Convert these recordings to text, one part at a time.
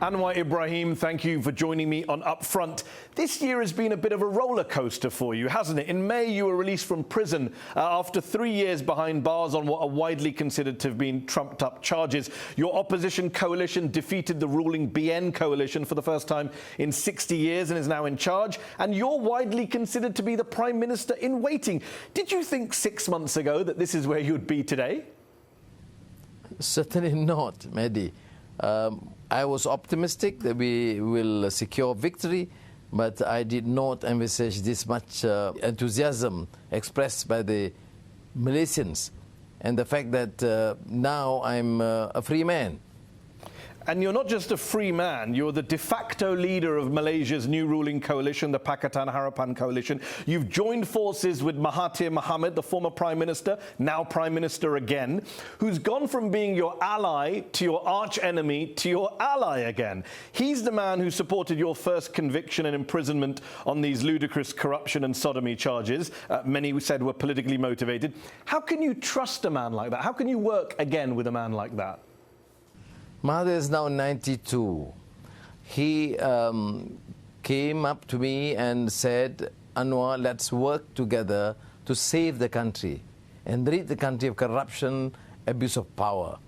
Anwar Ibrahim, thank you for joining me on UpFront. This year has been a bit of a roller coaster for you, hasn't it? In May, you were released from prison after 3 years behind bars on what are widely considered to have been trumped-up charges. Your opposition coalition defeated the ruling BN coalition for the first time in 60 years and is now in charge. And you're widely considered to be the Prime Minister in waiting. Did you think 6 months ago that this is where you'd be today? Certainly not, Mehdi. I was optimistic that we will secure victory, but I did not envisage this much enthusiasm expressed by the Malaysians and the fact that now I'm a free man. And you're not just a free man, you're the de facto leader of Malaysia's new ruling coalition, the Pakatan Harapan coalition. You've joined forces with Mahathir Mohamad, the former Prime Minister, now Prime Minister again, who's gone from being your ally to your arch-enemy to your ally again. He's the man who supported your first conviction and imprisonment on these ludicrous corruption and sodomy charges. Many said were politically motivated. How can you trust a man like that? How can you work again with a man like that? Mahathir is now 92. He came up to me and said, Anwar, let's work together to save the country and rid the country of corruption, abuse of power.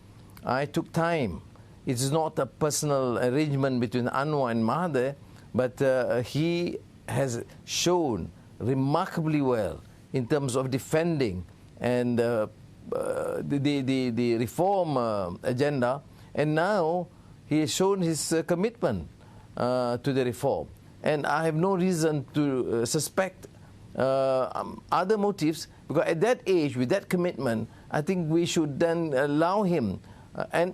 I took time. It is not a personal arrangement between Anwar and Mahathir, but he has shown remarkably well in terms of defending and the reform agenda. And now he has shown his commitment to the reform. And I have no reason to suspect other motives, because at that age, with that commitment, I think we should then allow him. And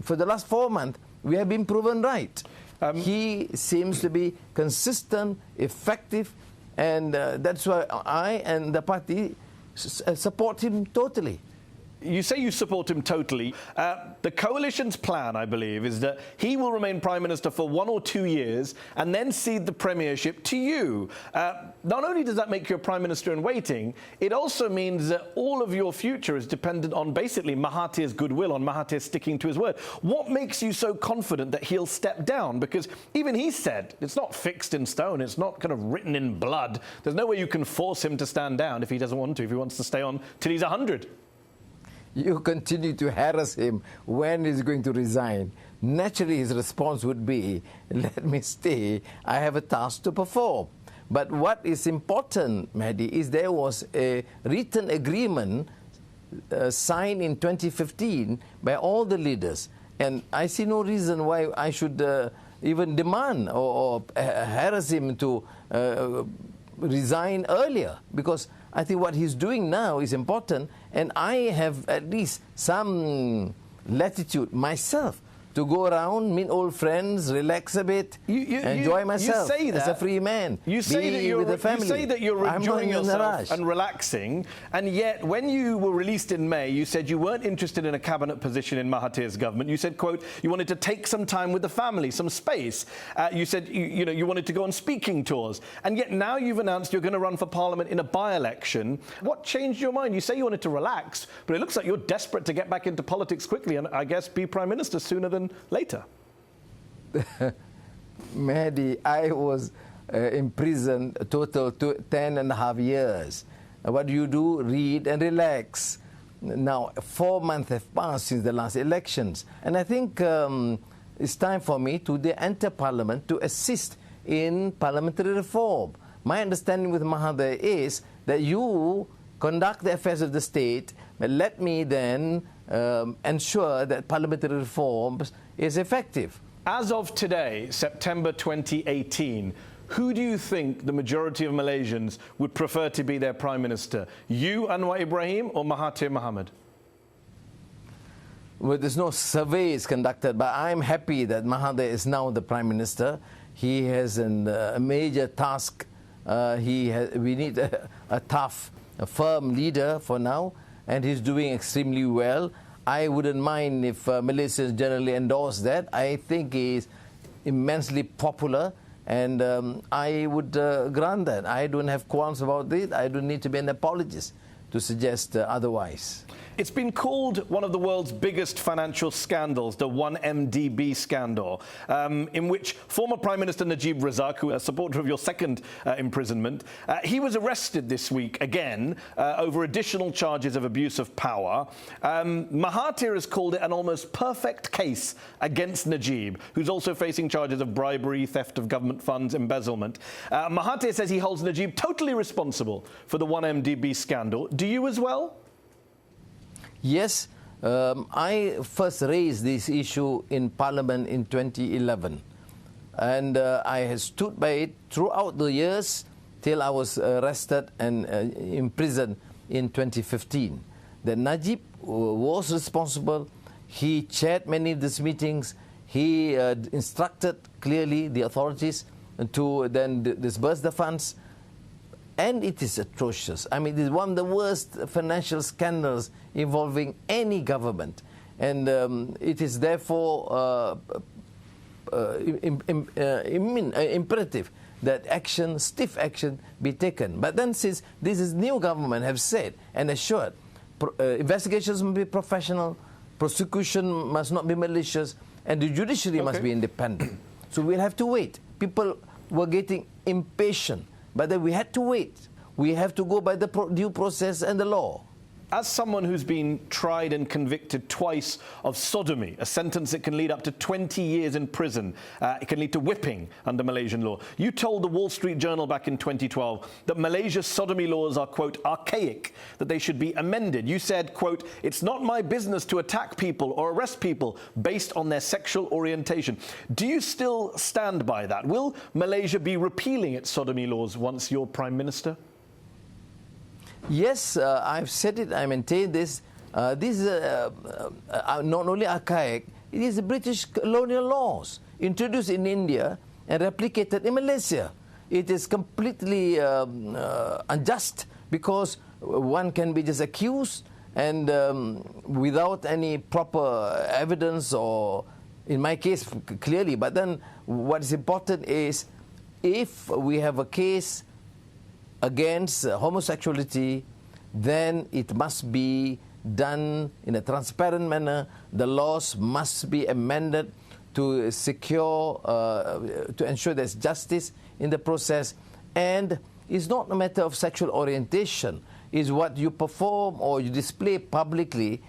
for the last 4 months, we have been proven right. He seems to be consistent, effective, and that's why I and the party support him totally. You say you support him totally. The coalition's plan, I believe, is that he will remain Prime Minister for 1 or 2 years and then cede the premiership to you. Not only does that make you a Prime Minister in waiting, it also means that all of your future is dependent on basically Mahathir's goodwill, on Mahathir sticking to his word. What makes you so confident that he'll step down? Because even he said it's not fixed in stone, it's not kind of written in blood. There's no way you can force him to stand down if he doesn't want to, if he wants to stay on till he's 100. You continue to harass him when he's going to resign. Naturally, his response would be, let me stay, I have a task to perform. But what is important, Mehdi, is there was a written agreement signed in 2015 by all the leaders. And I see no reason why I should even demand or harass him to resign earlier, because I think what he's doing now is important, and I have at least some latitude myself to go around, meet old friends, relax a bit, enjoy myself as a free man. You say that you're enjoying yourself and relaxing, and yet when you were released in May, you said you weren't interested in a cabinet position in Mahathir's government. You said, quote, you wanted to take some time with the family, some space. You said you wanted to go on speaking tours, and yet now you've announced you're going to run for parliament in a by-election. What changed your mind? You say you wanted to relax, but it looks like you're desperate to get back into politics quickly and I guess be Prime Minister sooner than later. Mehdi, I was in prison a total 10.5 years. What do you do? Read and relax. Now, 4 months have passed since the last elections, and I think it's time for me to enter Parliament to assist in parliamentary reform. My understanding with Mahathir is that you conduct the affairs of the state, but let me then ensure that parliamentary reforms is effective. As of today, September 2018, who do you think the majority of Malaysians would prefer to be their Prime Minister? You, Anwar Ibrahim, or Mahathir Mohamad? Well, there's no surveys conducted, but I'm happy that Mahathir is now the Prime Minister. He has a major task. We need a tough, a firm leader for now, and he's doing extremely well. I wouldn't mind if Malaysians generally endorse that. I think he is immensely popular, and I would grant that. I don't have qualms about it. I don't need to be an apologist to suggest otherwise. It's been called one of the world's biggest financial scandals, the 1MDB scandal, in which former Prime Minister Najib Razak, who is a supporter of your second imprisonment, he was arrested this week again over additional charges of abuse of power. Mahathir has called it an almost perfect case against Najib, who's also facing charges of bribery, theft of government funds, embezzlement. Mahathir says he holds Najib totally responsible for the 1MDB scandal. Do you as well? Yes, I first raised this issue in Parliament in 2011, and I have stood by it throughout the years till I was arrested and imprisoned in 2015. That Najib was responsible. He chaired many of these meetings. He instructed clearly the authorities to then disburse the funds. And it is atrocious. I mean, it is one of the worst financial scandals involving any government. And it is therefore imperative that action, stiff action, be taken. But then since this is new government have said and assured, investigations must be professional, prosecution must not be malicious, and the judiciary must be independent. So we'll have to wait. People were getting impatient. But then we had to wait. We have to go by the due process and the law. As someone who's been tried and convicted twice of sodomy, a sentence that can lead up to 20 years in prison, it can lead to whipping under Malaysian law. You told the Wall Street Journal back in 2012 that Malaysia's sodomy laws are, quote, archaic, that they should be amended. You said, quote, it's not my business to attack people or arrest people based on their sexual orientation. Do you still stand by that? Will Malaysia be repealing its sodomy laws once you're Prime Minister? Yes, I've said it, I maintain this. This is not only archaic, it is the British colonial laws introduced in India and replicated in Malaysia. It is completely unjust because one can be just accused and without any proper evidence, or in my case clearly. But then what is important is if we have a case against homosexuality, then it must be done in a transparent manner. The laws must be amended to secure, to ensure there's justice in the process. And it's not a matter of sexual orientation. It's what you perform or you display publicly,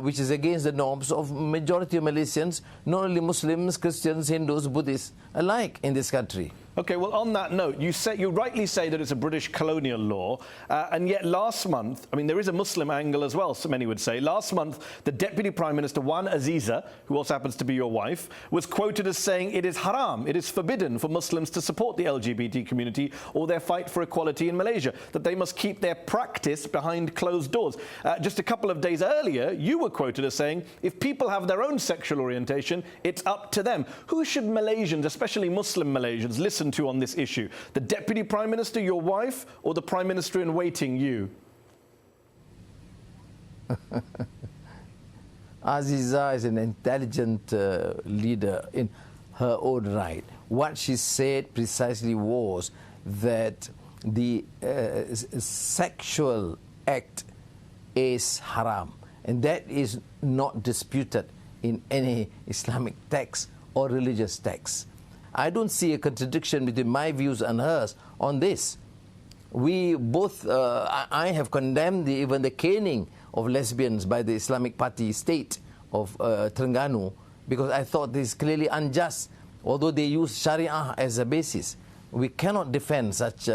which is against the norms of majority of Malaysians, not only Muslims, Christians, Hindus, Buddhists alike in this country. Okay, well, on that note, you rightly say that it's a British colonial law, and yet last month, I mean, there is a Muslim angle as well, so many would say. Last month, the Deputy Prime Minister, Wan Aziza, who also happens to be your wife, was quoted as saying it is haram, it is forbidden for Muslims to support the LGBT community or their fight for equality in Malaysia, that they must keep their practice behind closed doors. Just a couple of days earlier, you were quoted as saying, if people have their own sexual orientation, it's up to them. Who should Malaysians, especially Muslim Malaysians, listen to on this issue? The Deputy Prime Minister, your wife, or the Prime Minister in waiting, you? Aziza is an intelligent leader in her own right. What she said precisely was that the sexual act is haram, and that is not disputed in any Islamic text or religious text. I don't see a contradiction between my views and hers on this. We both, I have condemned even the caning of lesbians by the Islamic Party state of Terengganu, because I thought this is clearly unjust, although they use Sharia as a basis. We cannot defend such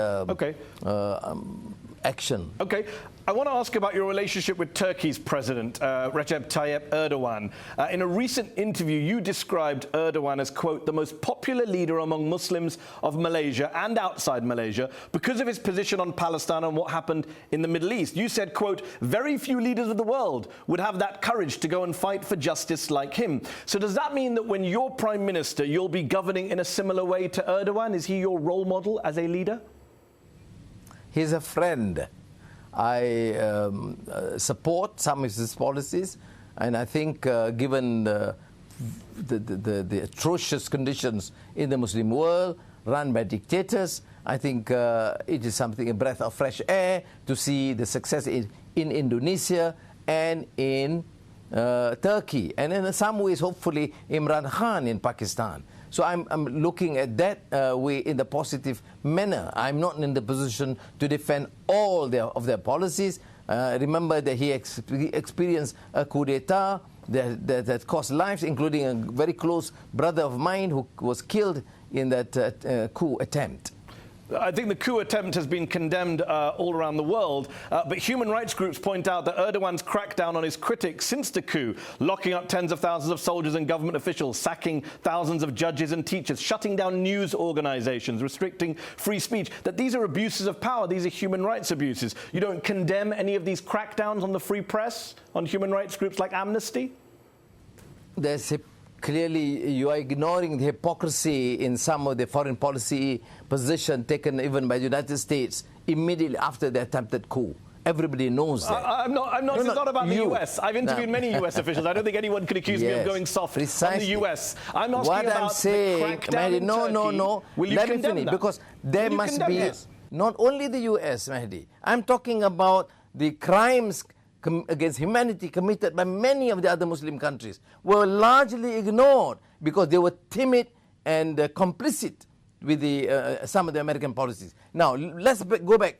action. Okay. I want to ask about your relationship with Turkey's President, Recep Tayyip Erdogan. In a recent interview, you described Erdogan as, quote, the most popular leader among Muslims of Malaysia and outside Malaysia because of his position on Palestine and what happened in the Middle East. You said, quote, very few leaders of the world would have that courage to go and fight for justice like him. So does that mean that when you're Prime Minister, you'll be governing in a similar way to Erdogan? Is he your role model as a leader? He's a friend. I support some of his policies, and I think given the atrocious conditions in the Muslim world run by dictators, I think it is something, a breath of fresh air to see the success in Indonesia and in Turkey, and in some ways, hopefully, Imran Khan in Pakistan. So I'm looking at that way in the positive manner. I'm not in the position to defend all of their policies. Remember that he experienced a coup d'etat that cost lives, including a very close brother of mine who was killed in that coup attempt. I think the coup attempt has been condemned all around the world, but human rights groups point out that Erdogan's crackdown on his critics since the coup, locking up tens of thousands of soldiers and government officials, sacking thousands of judges and teachers, shutting down news organizations, restricting free speech, that these are abuses of power, these are human rights abuses. You don't condemn any of these crackdowns on the free press, on human rights groups like Amnesty? Clearly, you are ignoring the hypocrisy in some of the foreign policy position taken even by the United States immediately after the attempted coup. Everybody knows that. I'm not. It's not about the US. I've interviewed many US officials. I don't think anyone could accuse me of going soft on the US. I'm asking what about I'm saying, the crackdown in Turkey. No. Will you Let me condemn finish, that? because there must be not only the US, Mahdi. I'm talking about the crimes against humanity committed by many of the other Muslim countries were largely ignored because they were timid and complicit with some of the American policies. Now, let's go back.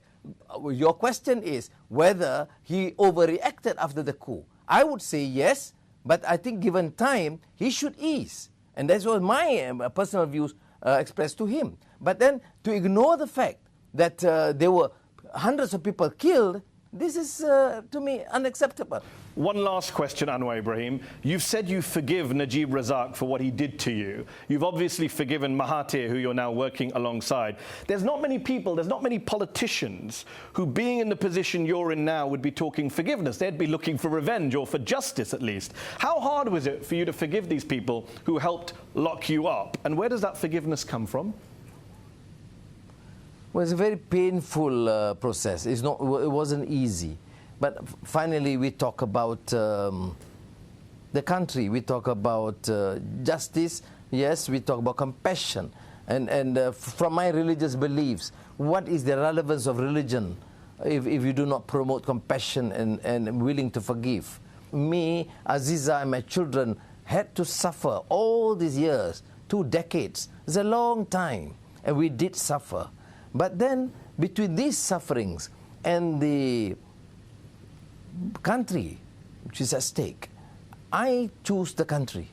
Your question is whether he overreacted after the coup. I would say yes, but I think given time, he should ease. And that's what my personal views expressed to him. But then to ignore the fact that there were hundreds of people killed, this is, to me, unacceptable. One last question, Anwar Ibrahim. You've said you forgive Najib Razak for what he did to you. You've obviously forgiven Mahathir, who you're now working alongside. There's not many people, there's not many politicians who, being in the position you're in now, would be talking forgiveness. They'd be looking for revenge or for justice, at least. How hard was it for you to forgive these people who helped lock you up? And where does that forgiveness come from? Well, it's a very painful process. It wasn't easy. But finally, we talk about the country. We talk about justice. Yes, we talk about compassion. And from my religious beliefs, what is the relevance of religion if you do not promote compassion and willing to forgive? Me, Aziza, and my children had to suffer all these years, 2 decades. It's a long time, and we did suffer. But then, between these sufferings and the country which is at stake, I choose the country.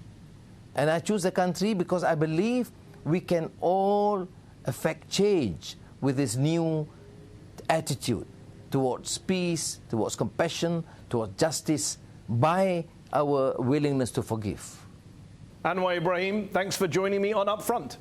And I choose the country because I believe we can all affect change with this new attitude towards peace, towards compassion, towards justice, by our willingness to forgive. Anwar Ibrahim, thanks for joining me on UpFront.